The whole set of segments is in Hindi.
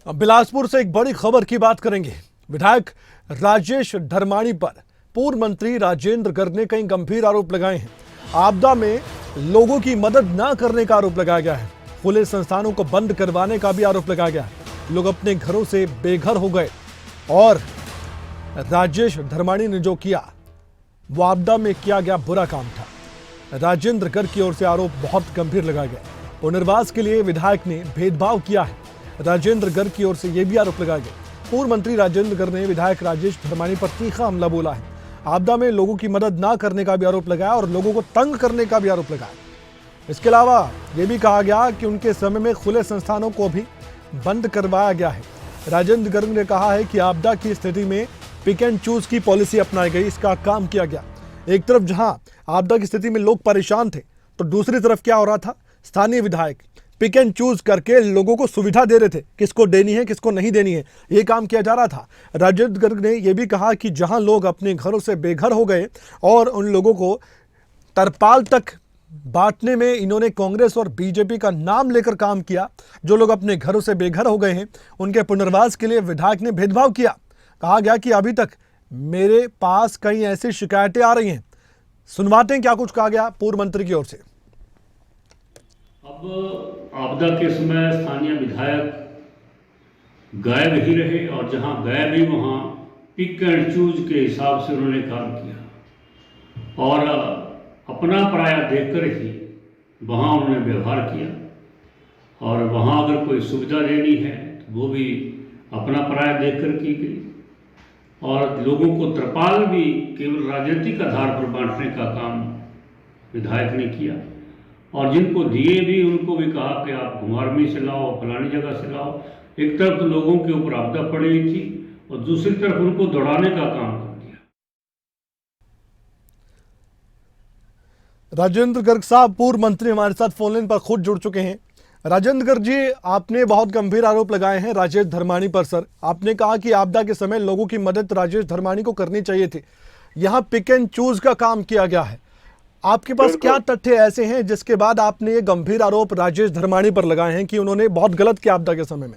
बिलासपुर से एक बड़ी खबर की बात करेंगे। विधायक राजेश धर्माणी पर पूर्व मंत्री राजेंद्र गर्ग ने कई गंभीर आरोप लगाए हैं। आपदा में लोगों की मदद न करने का आरोप लगाया गया है। खुले संस्थानों को बंद करवाने का भी आरोप लगाया गया है। लोग अपने घरों से बेघर हो गए और राजेश धर्माणी ने जो किया वो आपदा में किया गया बुरा काम था। राजेंद्र गर्ग की ओर से आरोप बहुत गंभीर लगाया गया। पुनर्वास के लिए विधायक ने भेदभाव किया है। राजेंद्र गर्ग की ओर से यह भी आरोप लगाया गया। पूर्व मंत्री राजेंद्र गर्ग ने विधायक राजेश धर्माणी पर तीखा हमला बोला है। आपदा में लोगों की मदद ना करने का भी आरोप लगाया और लोगों को तंग करने का भी आरोप लगाया। इसके अलावा यह भी कहा गया कि उनके समय में खुले संस्थानों को भी बंद करवाया गया है। राजेंद्र गर्ग ने कहा है कि आपदा की स्थिति में पिक एंड चूज की पॉलिसी अपनाई गई, इसका काम किया गया। एक तरफ जहां आपदा की स्थिति में लोग परेशान थे तो दूसरी तरफ क्या हो रहा था, स्थानीय विधायक पिक एंड चूज करके लोगों को सुविधा दे रहे थे, किसको देनी है किसको नहीं देनी है, ये काम किया जा रहा था। राजेंद्र गर्ग ने यह भी कहा कि जहां लोग अपने घरों से बेघर हो गए और उन लोगों को तरपाल तक बांटने में इन्होंने कांग्रेस और बीजेपी का नाम लेकर काम किया। जो लोग अपने घरों से बेघर हो गए हैं उनके पुनर्वास के लिए विधायक ने भेदभाव किया। कहा गया कि अभी तक मेरे पास कई ऐसी शिकायतें आ रही हैं। सुनवाते हैं क्या कुछ कहा गया पूर्व मंत्री की ओर से। अब आपदा के समय स्थानीय विधायक गायब ही रहे और जहां गायब ही वहां पिक एंड चूज के हिसाब से उन्होंने काम किया और अपना पराया देखकर ही वहां उन्होंने व्यवहार किया। और वहां अगर कोई सुविधा देनी है तो वो भी अपना पराया देखकर की गई और लोगों को त्रिपाल भी केवल राजनीतिक आधार पर बांटने का काम विधायक ने किया। और जिनको दिए भी उनको भी कहा कि आप घुमारवी से लाओ, फलानी जगह से लाओ। एक तरफ तो लोगों के ऊपर आपदा पड़ी हुई थी और दूसरी तरफ उनको दौड़ाने का काम कर दिया। राजेंद्र गर्ग साहब पूर्व मंत्री हमारे साथ फोनलाइन पर खुद जुड़ चुके हैं। राजेंद्र गर्ग जी, आपने बहुत गंभीर आरोप लगाए हैं राजेश धर्माणी पर। सर, आपने कहा कि आपदा के समय लोगों की मदद राजेश धर्माणी को करनी चाहिए थी। यहाँ पिक एंड चूज का काम किया गया है। आपके पास क्या तथ्य ऐसे हैं जिसके बाद आपने ये गंभीर आरोप राजेश धर्माणी पर लगाए हैं कि उन्होंने बहुत गलत किया आपदा के समय में?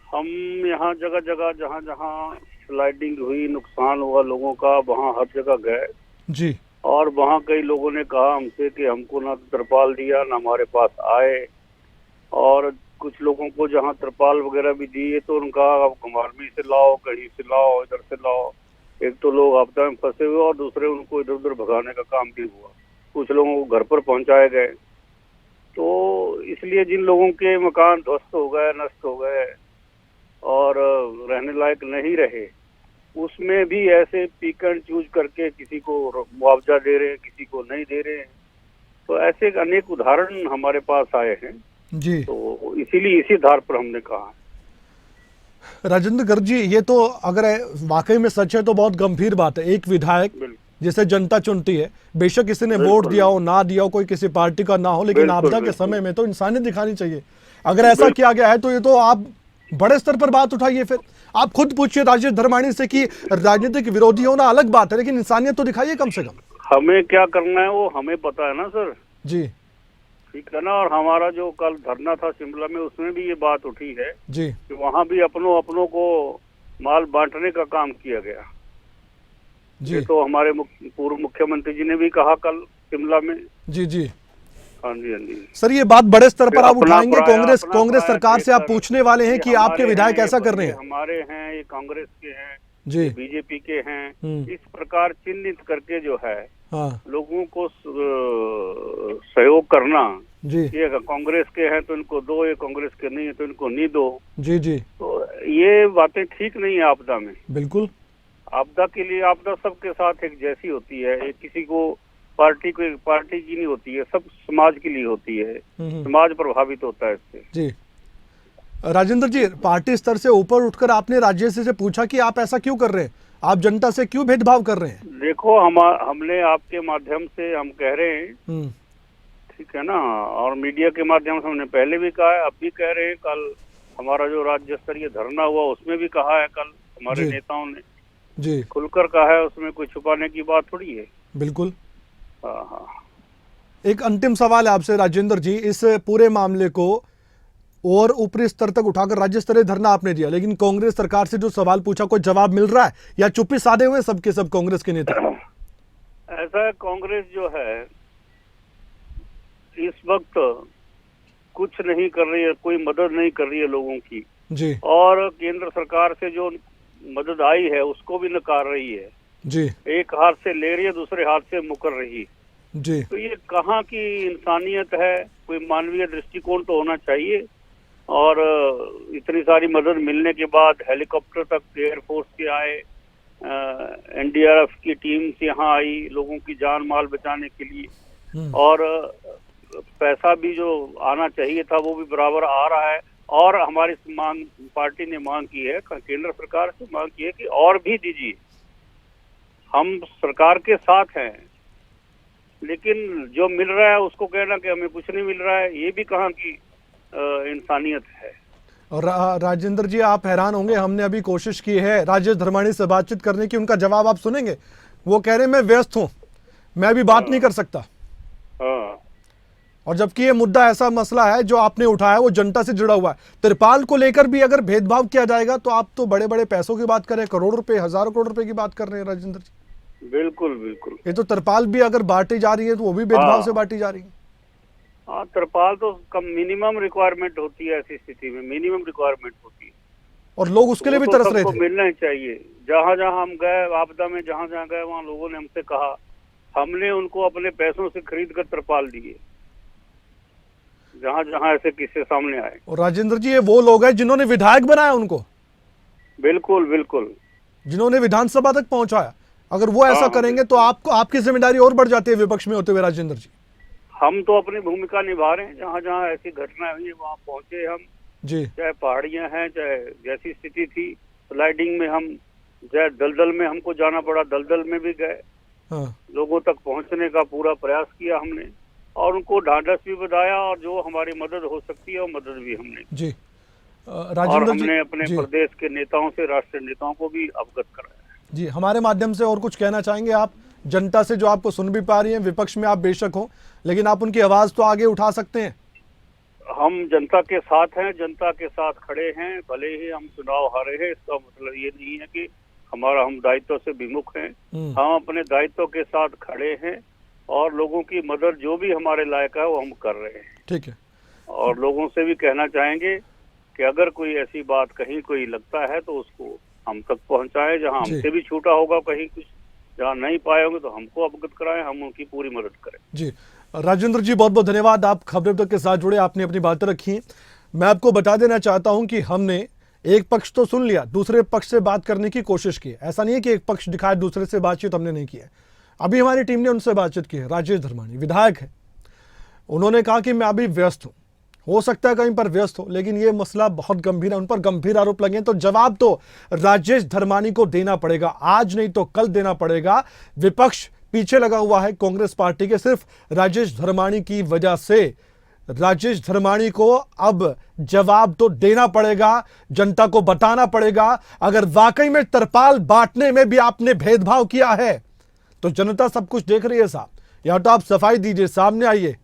हम यहाँ जगह जगह जहाँ जहाँ स्लाइडिंग हुई, नुकसान हुआ लोगों का, वहाँ हर जगह गए जी। और वहाँ कई लोगों ने कहा हमसे कि हमको ना तिरपाल दिया ना हमारे पास आए। और कुछ लोगों को जहाँ तिरपाल वगैरह भी दिए तो उनका आप घुमारवी से लाओ, कहीं से लाओ, इधर से लाओ। एक तो लोग आपदा में फंसे हुए और दूसरे उनको इधर उधर भगाने का काम भी हुआ। कुछ लोगों को घर पर पहुंचाए गए। तो इसलिए जिन लोगों के मकान ध्वस्त हो गए, नष्ट हो गए और रहने लायक नहीं रहे, उसमें भी ऐसे पिक एंड चूज करके किसी को मुआवजा दे रहे हैं, किसी को नहीं दे रहे हैं। तो ऐसे अनेक उदाहरण हमारे पास आए हैं जी। तो इसीलिए इसी आधार पर हमने कहा। राजेंद्र गर्ग जी, ये तो अगर वाकई में सच है तो बहुत गंभीर बात है। एक विधायक जिसे जनता चुनती है, बेशक किसी ने वोट दिया हो ना दिया हो, कोई किसी पार्टी का ना हो, लेकिन आपदा के समय में तो इंसानियत दिखानी चाहिए। अगर ऐसा किया गया है तो ये तो आप बड़े स्तर पर बात उठाइए। फिर आप खुद पूछिए राजेश धर्माणी से कि राजनीतिक विरोधी होना अलग बात है, लेकिन इंसानियत तो दिखाइए कम से कम। हमें क्या करना है वो हमें पता है ना सर जी। ठीक है ना। और हमारा जो कल धरना था शिमला में, उसमें भी ये बात उठी है जी कि वहाँ भी अपनों को माल बांटने का काम किया गया जी। ये तो हमारे पूर्व मुख्यमंत्री जी ने भी कहा कल शिमला में। जी जी। हाँ जी, हाँ जी सर, ये बात बड़े स्तर पर आप उठाएंगे? कांग्रेस सरकार से आप पूछने वाले हैं कि आपके विधायक ऐसा कर रहे हैं? हमारे हैं, ये कांग्रेस के हैं जी, बीजेपी के हैं। इस प्रकार चिन्हित करके जो है लोगों को सहयोग करना जी। ये कांग्रेस के हैं तो इनको दो, ये कांग्रेस के नहीं है तो इनको नहीं दो। जी जी। तो ये बातें ठीक नहीं है आपदा में। बिल्कुल। आपदा के लिए आपदा सबके साथ एक जैसी होती है। ये किसी को पार्टी की नहीं होती है, सब समाज के लिए होती है। समाज प्रभावित होता है इससे। जी राजेंद्र जी, पार्टी स्तर से ऊपर उठकर आपने राजेश से पूछा कि आप ऐसा क्यों कर रहे हैं, आप जनता से क्यों भेदभाव कर रहे हैं? देखो हमने आपके माध्यम से हम कह रहे हैं, ठीक है ना, और मीडिया के माध्यम से हमने पहले भी कहा है, अब भी कह रहे हैं। कल हमारा जो राज्य स्तरीय धरना हुआ उसमें भी कहा है, कल हमारे नेताओं ने जी खुलकर कहा है, उसमें कोई छुपाने की बात थोड़ी है। बिल्कुल। हाँ। एक अंतिम सवाल है आपसे राजेंद्र जी, इस पूरे मामले को और ऊपरी स्तर तक उठाकर राज्य स्तरीय धरना आपने दिया, लेकिन कांग्रेस सरकार से जो सवाल पूछा कोई जवाब मिल रहा है या चुप्पी साधे हुए सबके सब कांग्रेस के नेता? ऐसा है, कांग्रेस जो है इस वक्त कुछ नहीं कर रही है, कोई मदद नहीं कर रही है लोगों की जी और केंद्र सरकार से जो मदद आई है उसको भी नकार रही है। जी एक हाथ से ले रही है, दूसरे हाथ से मुकर रही है। जी तो ये कहाँ की इंसानियत है? कोई मानवीय दृष्टिकोण तो होना चाहिए। और इतनी सारी मदद मिलने के बाद हेलीकॉप्टर तक एयरफोर्स के आए, एनडीआरएफ की टीम से यहाँ आई लोगों की जान माल बचाने के लिए, और पैसा भी जो आना चाहिए था वो भी बराबर आ रहा है। और हमारी मांग, पार्टी ने मांग की है, केंद्र सरकार से मांग की है कि और भी दीजिए। हम सरकार के साथ हैं, लेकिन जो मिल रहा है उसको कहना कि हमें कुछ नहीं मिल रहा है, ये भी कहाँ की इंसानियत है। और राजेंद्र जी, आप हैरान होंगे, हमने अभी कोशिश की है राजेश धर्माणी से बातचीत करने की, उनका जवाब आप सुनेंगे। वो कह रहे हैं मैं व्यस्त हूं, मैं अभी बात नहीं कर सकता। और जबकि ये मुद्दा ऐसा मसला है जो आपने उठाया वो जनता से जुड़ा हुआ है। तिरपाल को लेकर भी अगर भेदभाव किया जाएगा तो आप तो बड़े बड़े पैसों की बात करें, करोड़ रुपए, हजारों करोड़ रुपए की बात कर रहे हैं राजेंद्र जी। बिल्कुल बिल्कुल। ये तो तिरपाल भी अगर बांटी जा रही है तो वो भी भेदभाव से बांटी जा रही है। हाँ, तिरपाल तो कम मिनिमम रिक्वायरमेंट होती है, ऐसी स्थिति में मिनिमम रिक्वायरमेंट होती है और लोग उसके लिए भी तरस रहे थे। मिलना ही चाहिए। जहाँ जहाँ हम गए आपदा में, जहाँ जहाँ गए वहाँ लोगों ने हमसे कहा, हमने उनको अपने पैसों से खरीद कर तिरपाल दिए, जहाँ जहाँ ऐसे किस्से सामने आए। और राजेंद्र जी, ये वो लोग हैं जिन्होंने विधायक बनाया उनको। बिल्कुल बिल्कुल। जिन्होंने विधानसभा तक पहुंचाया। अगर वो ऐसा करेंगे तो आपको, आपकी जिम्मेदारी और बढ़ जाती है विपक्ष में होते हुए राजेंद्र जी। हम तो अपनी भूमिका निभा रहे हैं, जहाँ जहाँ ऐसी घटना हुई है वहाँ पहुंचे हम जी। चाहे पहाड़ियाँ हैं, चाहे जैसी स्थिति थी स्लाइडिंग में, हम चाहे दलदल में हमको जाना पड़ा, दलदल में भी गए। हाँ। लोगों तक पहुंचने का पूरा प्रयास किया हमने और उनको ढांढस भी बताया, और जो हमारी मदद हो सकती है वो मदद भी हमने जी। और राजेंद्र हमने जी अपने जी, प्रदेश के नेताओं से, राष्ट्रीय नेताओं को भी अवगत कराया जी। हमारे माध्यम से और कुछ कहना चाहेंगे आप जनता से जो आपको सुन भी पा रही है? विपक्ष में आप बेशक हो, लेकिन आप उनकी आवाज तो आगे उठा सकते हैं। हम जनता के साथ हैं, जनता के साथ खड़े हैं। भले ही हम चुनाव हारे हैं, इसका मतलब ये नहीं है कि हम दायित्व से विमुख हैं। हम अपने दायित्व के साथ खड़े हैं और लोगों की मदद जो भी हमारे लायक है वो हम कर रहे हैं। ठीक है। और लोगों से भी कहना चाहेंगे कि अगर कोई ऐसी बात कहीं कोई लगता है तो उसको हम तक पहुंचाएं, जहां हमसे भी छूटा होगा कहीं कुछ, जहां नहीं पाए होंगे तो हमको अवगत कराएं, हम उनकी पूरी मदद करें। जी राजेंद्र जी, बहुत बहुत धन्यवाद, आप खबरें तक के साथ जुड़े, आपने अपनी बातें रखी। मैं आपको बता देना चाहता हूं कि हमने एक पक्ष तो सुन लिया, दूसरे पक्ष से बात करने की कोशिश की। ऐसा नहीं है कि एक पक्ष दिखाए, दूसरे से बातचीत हमने नहीं की है। अभी हमारी टीम ने उनसे बातचीत की है। राजेश धर्माणी विधायक है, उन्होंने कहा कि मैं अभी व्यस्त हूं। हो सकता है कहीं पर व्यस्त हो, लेकिन ये मसला बहुत गंभीर है, उन पर गंभीर आरोप लगे तो जवाब तो राजेश धर्माणी को देना पड़ेगा, आज नहीं तो कल देना पड़ेगा। विपक्ष पीछे लगा हुआ है कांग्रेस पार्टी के, सिर्फ राजेश धर्माणी की वजह से। राजेश धर्माणी को अब जवाब तो देना पड़ेगा, जनता को बताना पड़ेगा। अगर वाकई में तिरपाल बांटने में भी आपने भेदभाव किया है तो जनता सब कुछ देख रही है साहब, या तो आप सफाई दीजिए, सामने आइए,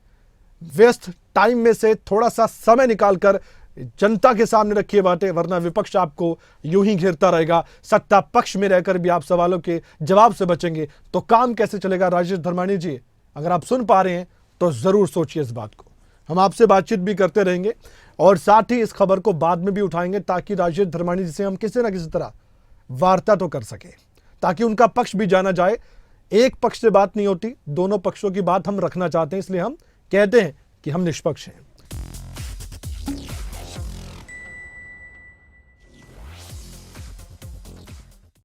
व्यस्त टाइम में से थोड़ा सा समय निकालकर जनता के सामने रखिए बातें, वरना विपक्ष आपको यूं ही घेरता रहेगा। सत्ता पक्ष में रहकर भी आप सवालों के जवाब से बचेंगे तो काम कैसे चलेगा? राजेश धर्माणी जी, अगर आप सुन पा रहे हैं तो जरूर सोचिए इस बात को। हम आपसे बातचीत भी करते रहेंगे और साथ ही इस खबर को बाद में भी उठाएंगे, ताकि राजेश धर्माणी जी से हम किसी ना किसी तरह वार्ता तो कर सके, ताकि उनका पक्ष भी जाना जाए। एक पक्ष से बात नहीं होती, दोनों पक्षों की बात हम रखना चाहते हैं, इसलिए हम कहते हैं कि हम निष्पक्ष हैं।